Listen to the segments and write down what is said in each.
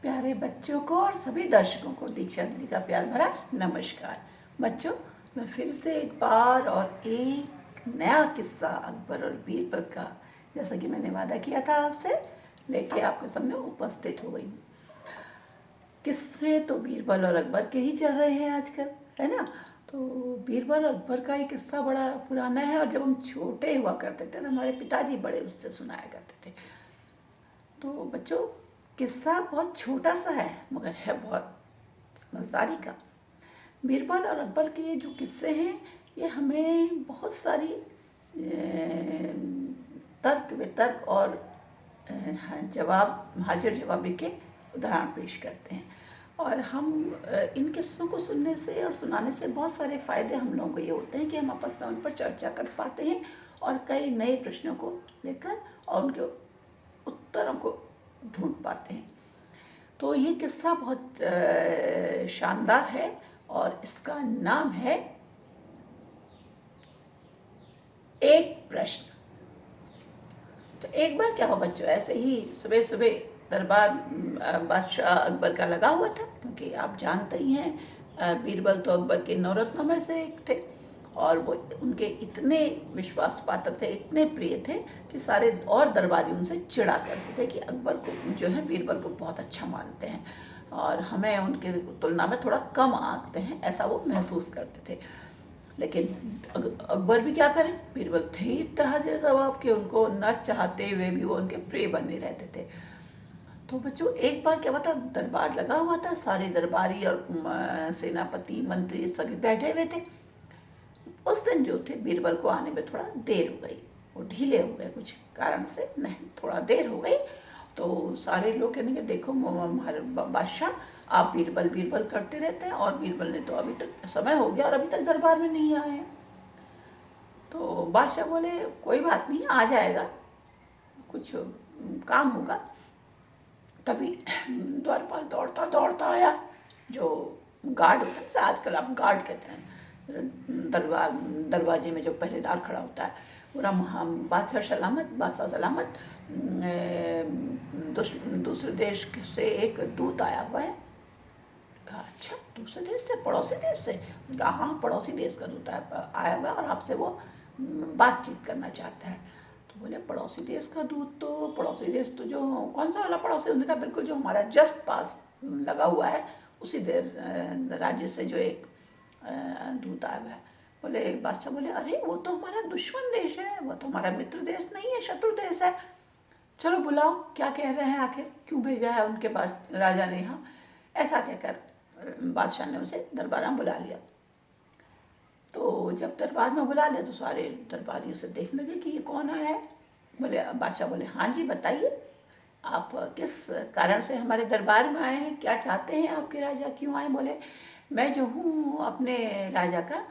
प्यारे बच्चों को और सभी दर्शकों को दीक्षा दीदी का प्यार भरा नमस्कार। बच्चों, मैं फिर से एक बार और एक नया किस्सा अकबर और बीरबल का, जैसा कि मैंने वादा किया था आपसे, लेके आपके सामने उपस्थित हो गई हूँ। किस्से तो बीरबल और अकबर के ही चल रहे हैं आजकल, है ना। तो बीरबल अकबर का एक किस्सा बड़ा पुराना है, और जब हम छोटे हुआ करते थे तो हमारे पिताजी बड़े उससे सुनाया करते थे। तो बच्चों, किस्सा बहुत छोटा सा है मगर है बहुत समझदारी का। बीरबल और अकबर के ये जो किस्से हैं, ये हमें बहुत सारी तर्क वितर्क और हाजिर जवाबी के उदाहरण पेश करते हैं। और हम इन किस्सों को सुनने से और सुनाने से बहुत सारे फ़ायदे हम लोगों को ये होते हैं कि हम आपस में उन पर चर्चा कर पाते हैं और कई नए प्रश्नों को लेकर और उनके उत्तरों को ढूंढ पाते हैं। तो ये किस्सा बहुत शानदार है और इसका नाम है एक प्रश्न। तो एक बार क्या हुआ बच्चों, ऐसे ही सुबह सुबह दरबार बादशाह अकबर का लगा हुआ था, क्योंकि आप जानते ही हैं बीरबल तो अकबर के नौरत्नों में से एक थे और वो उनके इतने विश्वास पात्र थे, इतने प्रिय थे कि सारे और दरबारी उनसे चिढ़ा करते थे कि अकबर को जो है बीरबल को बहुत अच्छा मानते हैं और हमें उनके तुलना में थोड़ा कम आंकते हैं, ऐसा वो महसूस करते थे। लेकिन अकबर भी क्या करें, बीरबल थे ही तहज़ जवाब के, उनको न चाहते हुए भी वो उनके प्रिय बने रहते थे। तो बच्चों, एक बार क्या हुआ था, दरबार लगा हुआ था, सारे दरबारी और सेनापति मंत्री सभी बैठे हुए थे। उस दिन जो थे बीरबल को आने में थोड़ा देर हो गई, वो ढीले हो गए कुछ कारण से, नहीं थोड़ा देर हो गई। तो सारे लोग कहने के देखो हमारे बादशाह, आप बीरबल बीरबल करते रहते हैं और बीरबल ने तो अभी तक समय हो गया और अभी तक दरबार में नहीं आए हैं। तो बादशाह बोले कोई बात नहीं, आ जाएगा, कुछ काम होगा। तभी द्वारपाल दौड़ता दौड़ता आया, जो गार्ड होता है, आजकल आप गार्ड कहते हैं, दरवाजे में जो पहरेदार खड़ा होता है, पूरा बादशाह सलामत, बादशाह सलामत, दूसरे देश से एक दूत आया हुआ है। कहा अच्छा, दूसरे देश से, पड़ोसी देश से? कहा हाँ, पड़ोसी देश का दूत आया हुआ है और आपसे वो बातचीत करना चाहता है। तो बोले पड़ोसी देश का दूत, तो पड़ोसी देश तो जो कौन सा वाला पड़ोसी? उन्होंने कहा बिल्कुल जो हमारा जस्ट पास लगा हुआ है उसी राज्य से जो एक दूत आया हुआ है। बोले बादशाह बोले अरे वो तो हमारा दुश्मन देश है, वो तो हमारा मित्र देश नहीं है, शत्रु देश है। चलो बुलाओ, क्या कह रहे हैं, आखिर क्यों भेजा है उनके पास राजा ने यहाँ? ऐसा कहकर बादशाह ने उसे दरबार में बुला लिया। तो जब दरबार में बुला लिया तो सारे दरबारी उसे देखने लगे कि ये कौन आया है। बोले बादशाह बोले हाँ जी बताइए, आप किस कारण से हमारे दरबार में आए हैं, क्या चाहते हैं आपके राजा, क्यों आए? बोले मैं जो हूँ अपने राजा का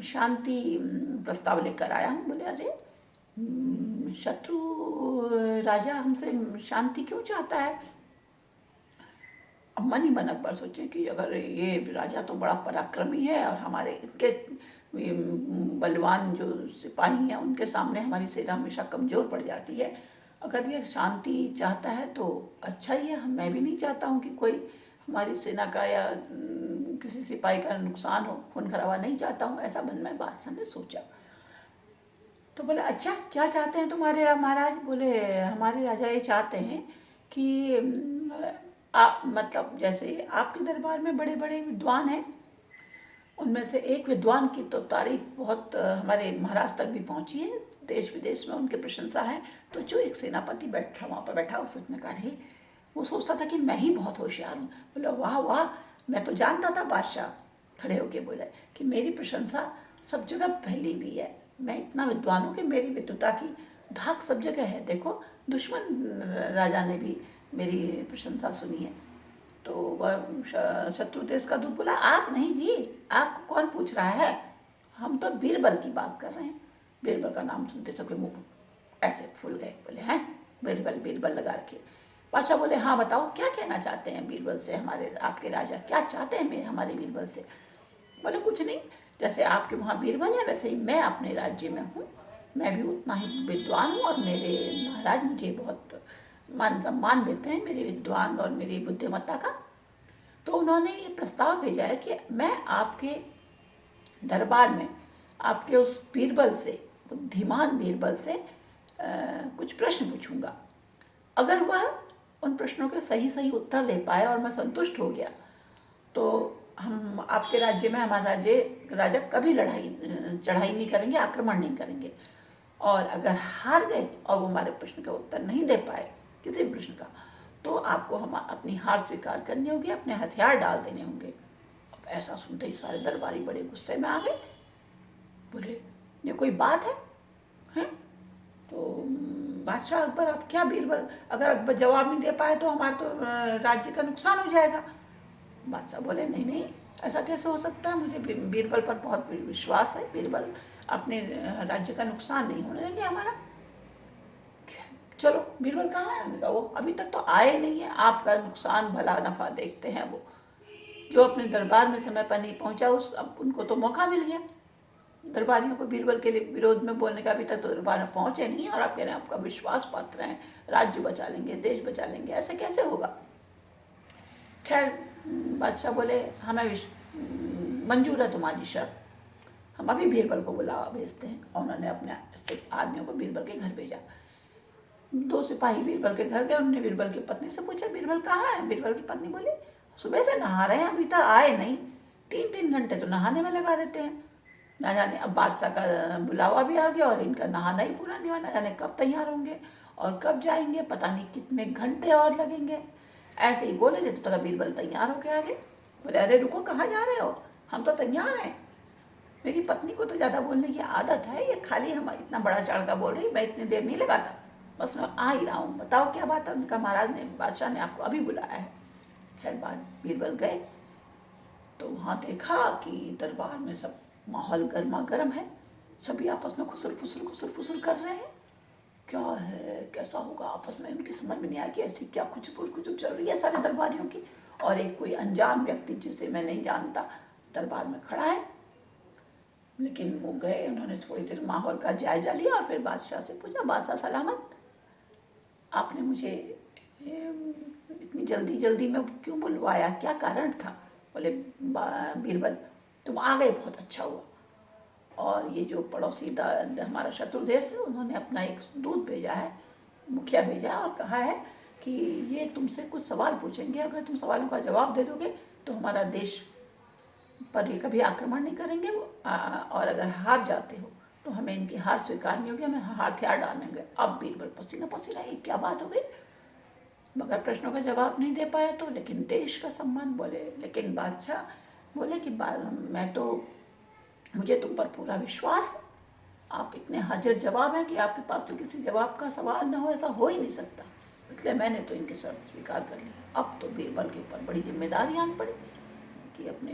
शांति प्रस्ताव लेकर आया हूँ। बोले अरे शत्रु राजा हमसे शांति क्यों चाहता है? अब मन ही मन अकबर सोचे कि अगर ये राजा तो बड़ा पराक्रमी है और हमारे इनके बलवान जो सिपाही हैं उनके सामने हमारी सेना हमेशा कमज़ोर पड़ जाती है, अगर ये शांति चाहता है तो अच्छा ही है। मैं भी नहीं चाहता हूँ कि कोई हमारी सेना का या किसी सिपाही का नुकसान हो, खून खराबा नहीं चाहता हूँ, ऐसा मन में बादशाह ने सोचा। तो बोले अच्छा क्या चाहते हैं तुम्हारे महाराज? बोले हमारे राजा ये चाहते हैं कि आप मतलब जैसे आपके दरबार में बड़े बड़े विद्वान हैं, उनमें से एक विद्वान की तो तारीफ बहुत हमारे महाराज तक भी पहुंची है, देश विदेश में उनकी प्रशंसा है। तो जो एक सेनापति बैठा वहाँ पर बैठा, उसने कहा अरे वो सोचता था कि मैं ही बहुत होशियार हूँ। बोले वाह वाह, मैं तो जानता था। बादशाह खड़े होके बोले कि मेरी प्रशंसा सब जगह फैली भी है, मैं इतना विद्वान हूँ कि मेरी विद्वता की धाक सब जगह है। देखो दुश्मन राजा ने भी मेरी प्रशंसा सुनी है। तो वह शत्रु देश का दूत बोला आप नहीं जी, आपको कौन पूछ रहा है, हम तो बीरबल की बात कर रहे हैं। बीरबल का नाम सुनते सबके मुंह ऐसे फूल गए। बोले हैं बीरबल, बीरबल लगा रखे। बादशाह बोले हाँ बताओ क्या कहना चाहते हैं बीरबल से, हमारे आपके राजा क्या चाहते हैं मेरे हमारे बीरबल से? बोले कुछ नहीं, जैसे आपके वहाँ बीरबल है वैसे ही मैं अपने राज्य में हूँ, मैं भी उतना ही विद्वान हूँ और मेरे महाराज मुझे बहुत मान सम्मान देते हैं मेरे विद्वान और मेरी बुद्धिमत्ता का। तो उन्होंने ये प्रस्ताव भेजा है कि मैं आपके दरबार में आपके उस बीरबल से, बुद्धिमान बीरबल से कुछ प्रश्न पूछूंगा। अगर वह उन प्रश्नों के सही सही उत्तर दे पाए और मैं संतुष्ट हो गया तो हम आपके राज्य में, हमारा राजा कभी चढ़ाई नहीं करेंगे, आक्रमण नहीं करेंगे। और अगर हार गए और वो हमारे प्रश्न का उत्तर नहीं दे पाए किसी भी प्रश्न का, तो आपको हम अपनी हार स्वीकार करनी होगी, अपने हथियार डाल देने होंगे। अब ऐसा सुनते ही सारे दरबारी बड़े गुस्से में आ गए। बोले ये कोई बात है? तो बादशाह अकबर, आप क्या बीरबल, अगर अकबर जवाब नहीं दे पाए तो हमारा तो राज्य का नुकसान हो जाएगा। बादशाह बोले नहीं नहीं, ऐसा कैसे हो सकता है, मुझे बीरबल पर बहुत विश्वास है, बीरबल अपने राज्य का नुकसान नहीं होने देंगे हमारा। चलो बीरबल कहाँ है? वो अभी तक तो आए नहीं है, आपका नुकसान भला नफा देखते हैं। वो जो अपने दरबार में समय पर नहीं पहुंचा, अब उनको तो मौका मिल गया दरबारियों को बीरबल के लिए विरोध में बोलने का। अभी तक तो दरबार में पहुंचे नहीं और आप कह रहे हैं आपका विश्वास पात्र हैं, राज्य बचा लेंगे, देश बचा लेंगे, ऐसे कैसे होगा? खैर बादशाह बोले हमें मंजूर है तुम्हारी शर्त, हम अभी बीरबल को बुलावा भेजते हैं। और उन्होंने अपने आदमियों को बीरबल के घर भेजा। 2 सिपाही बीरबल के घर गए। उन्होंने बीरबल की पत्नी से पूछा बीरबल कहाँ है? बीरबल की पत्नी बोली सुबह से नहा रहे हैं, अभी तक आए नहीं, 3-3 घंटे तो नहाने में लगा देते हैं। ना जाने अब बादशाह का बुलावा भी आ गया और इनका नहाना ही पूरा नहीं हुआ, ना जाने कब तैयार होंगे और कब जाएंगे, पता नहीं कितने घंटे और लगेंगे। ऐसे ही बोले थे तो तक बीरबल तैयार होके आ गए। बोले अरे रुको, कहाँ जा रहे हो? हम तो तैयार हैं। मेरी पत्नी को तो ज़्यादा बोलने की आदत है, ये खाली हम इतना बड़ा चढ़का बोल रही, मैं इतनी देर नहीं लगाता, बस मैं आ ही रहा हूँ, बताओ क्या बात है? उनका महाराज ने, बादशाह ने आपको अभी बुलाया है। खैर बाद बीरबल गए तो वहाँ देखा कि दरबार में सब माहौल गर्मा गर्म है, सभी आपस में खुसर फुसर कर रहे हैं। क्या है, कैसा होगा आपस में, उनकी समझ में नहीं आया कि ऐसी क्या कुछ चल रही है सारे दरबारियों की। और एक कोई अनजान व्यक्ति जिसे मैं नहीं जानता दरबार में खड़ा है। लेकिन वो गए, उन्होंने थोड़ी देर माहौल का जायजा लिया और फिर बादशाह से पूछा बादशाह सलामत, आपने मुझे इतनी जल्दी में क्यों बुलवाया, क्या कारण था? बोले बीरबल तुम आ गए, बहुत अच्छा हुआ। और ये जो पड़ोसी हमारा शत्रु देश है, उन्होंने अपना एक दूत भेजा है, मुखिया भेजा है और कहा है कि ये तुमसे कुछ सवाल पूछेंगे, अगर तुम सवालों का जवाब दे दोगे तो हमारा देश पर ये कभी आक्रमण नहीं करेंगे और अगर हार जाते हो तो हमें इनकी हार स्वीकार नहीं होगी, हमें हथियार डालेंगे। अब बीरबल पसीना पसीना, ये क्या बात हो गई? मगर प्रश्नों का जवाब नहीं दे पाया तो, लेकिन देश का सम्मान। बोले लेकिन बादशाह बोले कि मुझे तुम पर पूरा विश्वास है, आप इतने हाजिर जवाब हैं कि आपके पास तो किसी जवाब का सवाल ना हो, ऐसा हो ही नहीं सकता, इसलिए मैंने तो इनकी शर्त स्वीकार कर ली। अब तो बीरबल के ऊपर बड़ी जिम्मेदारी आन पड़ी कि अपने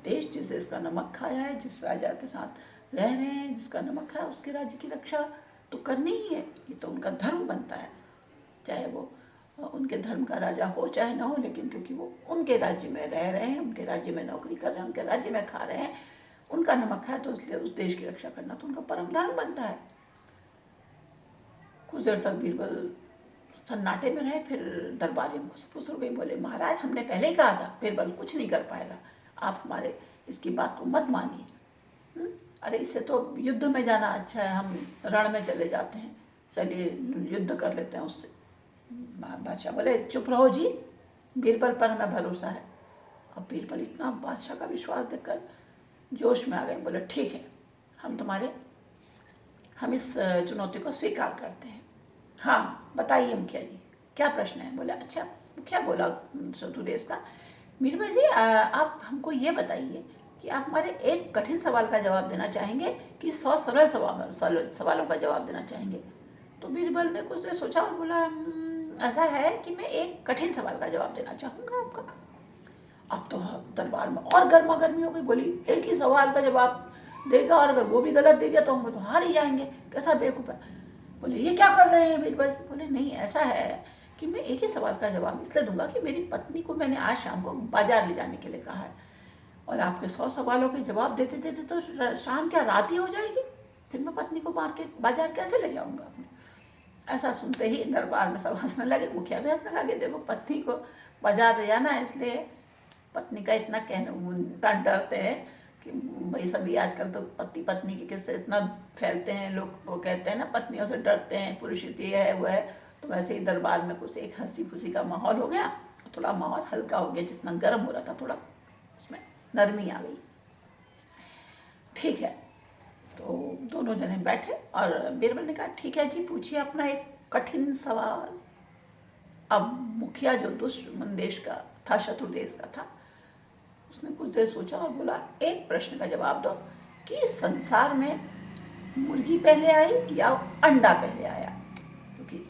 देश, जिस देश का नमक खाया है, जिस राजा के साथ रह रहे हैं, जिसका नमक खाया, उसके राज्य की रक्षा तो करनी ही है, ये तो उनका धर्म बनता है, चाहे वो उनके धर्म का राजा हो चाहे ना हो। लेकिन क्योंकि वो उनके राज्य में रह रहे हैं, उनके राज्य में नौकरी कर रहे हैं, उनके राज्य में खा रहे हैं, उनका नमक है, तो इसलिए उस देश की रक्षा करना तो उनका परम धर्म बनता है। कुछ देर तक बीरबल सन्नाटे में रहे, फिर दरबारी उनको फुस हो गई। बोले महाराज हमने पहले ही कहा था बीरबल कुछ नहीं कर पाएगा, आप हमारे इसकी बात को मत मानिए। अरे इससे तो युद्ध में जाना अच्छा है, हम रण में चले जाते हैं, चलिए युद्ध कर लेते हैं उससे। बादशाह बोले चुप रहो जी, बीरबल पर हमें भरोसा है। अब बीरबल इतना बादशाह का विश्वास देखकर जोश में आ गए। बोले ठीक है, हम इस चुनौती को स्वीकार करते हैं। हाँ बताइए मुखिया जी, क्या प्रश्न है? बोले अच्छा मुखिया, बोला शत्रु देश का, बीरबल जी आप हमको ये बताइए कि आप हमारे एक कठिन सवाल का जवाब देना चाहेंगे कि 100 सरल सवालों का जवाब देना चाहेंगे? तो बीरबल ने कुछ देर सोचा और बोला ऐसा है कि मैं एक कठिन सवाल का जवाब देना चाहूँगा आपका। अब तो दरबार में और गर्मा गर्मी हो गई। बोली एक ही सवाल का जवाब देगा और अगर वो भी गलत दे दिया तो हम तो हार ही जाएंगे, कैसा बेवकूफ़ है। बोले ये क्या कर रहे हैं बीरबल? बोले नहीं, ऐसा है कि मैं एक ही सवाल का जवाब इसलिए दूंगा कि मेरी पत्नी को मैंने आज शाम को बाजार ले जाने के लिए कहा है, और आपके 100 सवालों के जवाब देते देते तो शाम क्या रात ही हो जाएगी, फिर मैं पत्नी को मार्केट बाजार कैसे ले जाऊँगा? ऐसा सुनते ही दरबार में सब हंसने लगे, मुखिया भी हंसने लगे। देखो पत्नी को बाजार ले जाना है, इसलिए पत्नी का इतना इतना डरते हैं कि भाई सभी आजकल तो पति पत्नी के किस्से इतना फैलते हैं, लोग वो कहते हैं ना पत्नियों से डरते हैं, पुरुष ये है वो है। तो वैसे ही दरबार में कुछ एक हंसी खुशी का माहौल हो गया, थोड़ा माहौल हल्का हो गया, जितना गर्म हो रहा था थोड़ा उसमें नरमी आ गई। ठीक है, तो दोनों जने बैठे और बीरबल ने कहा ठीक है जी, पूछिए अपना एक कठिन सवाल। अब मुखिया जो दुश्मन देश का था, शत्रु देश का था, उसने कुछ देर सोचा और बोला एक प्रश्न का जवाब दो कि संसार में मुर्गी पहले आई या अंडा पहले आया। क्योंकि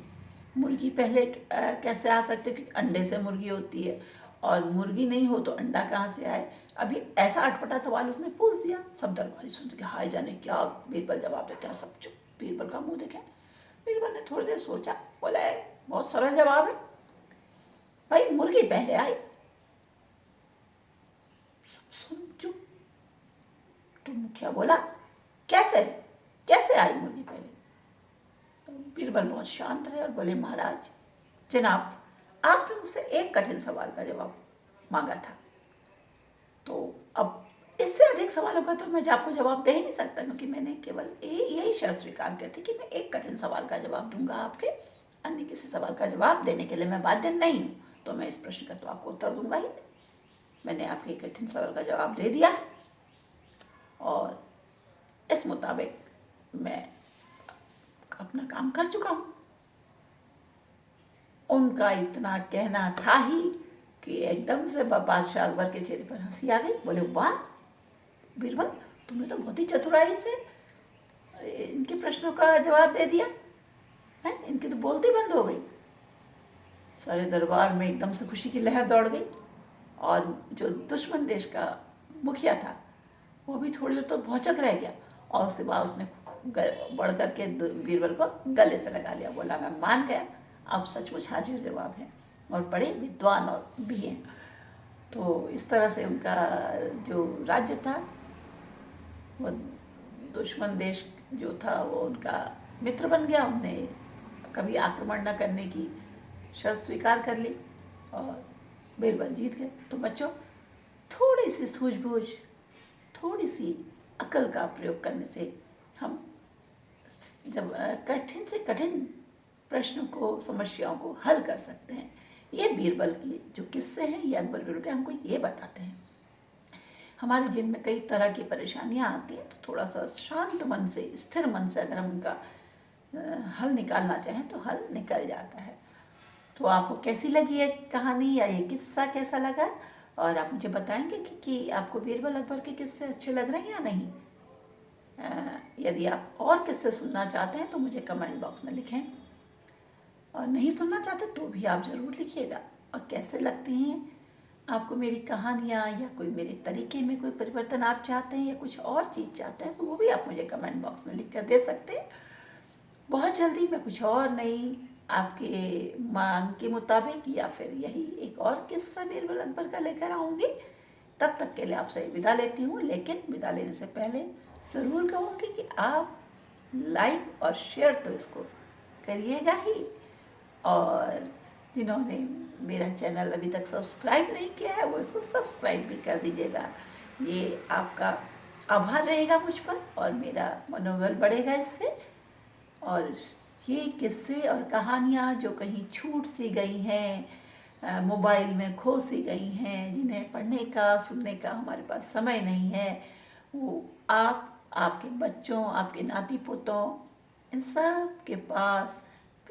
मुर्गी पहले कैसे आ सकते, क्योंकि अंडे से मुर्गी होती है, और मुर्गी नहीं हो तो अंडा कहाँ से आए। अभी ऐसा अटपटा सवाल उसने पूछ दिया। सब दरबारी सुनते कि हाय जाने क्या बीरबल जवाब देते हैं। सब चुप, बीरबल का मुंह देखें। बीरबल ने थोड़ी देर सोचा, बोला बहुत सरल जवाब है भाई, मुर्गी पहले आई। सुन चुप। तो मुखिया बोला कैसे कैसे आई मुर्गी पहले। तो बीरबल बहुत शांत रहे और बोले महाराज जनाब, आपने मुझसे एक कठिन सवाल का जवाब मांगा था, तो अब इससे अधिक सवालों का तो मैं आपको जवाब दे ही नहीं सकता, क्योंकि मैंने केवल यही शर्त स्वीकार की थी कि मैं एक कठिन सवाल का जवाब दूंगा आपके, अन्य किसी सवाल का जवाब देने के लिए मैं बाध्य नहीं हूँ। तो मैं इस प्रश्न का तो आपको उत्तर दूंगा ही। मैंने आपके एक कठिन सवाल का जवाब दे दिया है और इस मुताबिक मैं अपना काम कर चुका हूँ। उनका इतना कहना था ही कि एकदम से बादशाह अकबर के चेहरे पर हंसी आ गई। बोले वाह बीरबल, तुमने तो बहुत ही चतुराई से इनके प्रश्नों का जवाब दे दिया है, इनकी तो बोलती बंद हो गई। सारे दरबार में एकदम से खुशी की लहर दौड़ गई और जो दुश्मन देश का मुखिया था वो भी थोड़ी देर तो भौचक रह गया, और उसके बाद उसने बढ़ करके बीरबल को गले से लगा लिया। बोला मैं मान गया, आप सचमुच हाजिर जवाब हैं और बड़े विद्वान और भी हैं। तो इस तरह से उनका जो राज्य था वो दुश्मन देश जो था वो उनका मित्र बन गया। उनने कभी आक्रमण न करने की शर्त स्वीकार कर ली और बीरबल जीत गए। तो बच्चों, थोड़ी सी सूझबूझ, थोड़ी सी अकल का प्रयोग करने से हम जब कठिन से कठिन प्रश्नों को, समस्याओं को हल कर सकते हैं। ये बीरबल की जो किस्से हैं, ये अकबर बीरबल के हमको ये बताते हैं। हमारे जीवन में कई तरह की परेशानियां आती हैं, तो थोड़ा सा शांत मन से, स्थिर मन से अगर हम उनका हल निकालना चाहें तो हल निकल जाता है। तो आपको कैसी लगी ये कहानी या ये किस्सा कैसा लगा, और आप मुझे बताएंगे कि आपको बीरबल अकबर के किस्से अच्छे लग रहे हैं या नहीं। यदि आप और किस्से सुनना चाहते हैं तो मुझे कमेंट बॉक्स में लिखें, और नहीं सुनना चाहते तो भी आप ज़रूर लिखिएगा। और कैसे लगती हैं आपको मेरी कहानियाँ, या कोई मेरे तरीके में कोई परिवर्तन आप चाहते हैं या कुछ और चीज़ चाहते हैं, तो वो भी आप मुझे कमेंट बॉक्स में लिख कर दे सकते हैं। बहुत जल्दी मैं कुछ और नई आपके मांग के मुताबिक या फिर यही एक और किस्सा बीरबल अकबर का लेकर आऊँगी। तब तक के लिए आपसे विदा लेती हूँ, लेकिन विदा लेने से पहले ज़रूर कहूँगी कि आप लाइक और शेयर तो इसको करिएगा ही, और जिन्होंने मेरा चैनल अभी तक सब्सक्राइब नहीं किया है वो इसको सब्सक्राइब भी कर दीजिएगा। ये आपका आभार रहेगा मुझ पर और मेरा मनोबल बढ़ेगा इससे। और ये किस्से और कहानियाँ जो कहीं छूट सी गई हैं, मोबाइल में खो सी गई हैं, जिन्हें पढ़ने का, सुनने का हमारे पास समय नहीं है, वो आप, आपके बच्चों, आपके नाती पोतों, इन सब के पास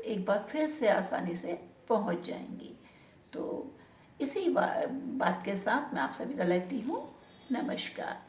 एक बार फिर से आसानी से पहुंच जाएंगी। तो इसी बात के साथ मैं आपसे विदा लेती हूँ। नमस्कार।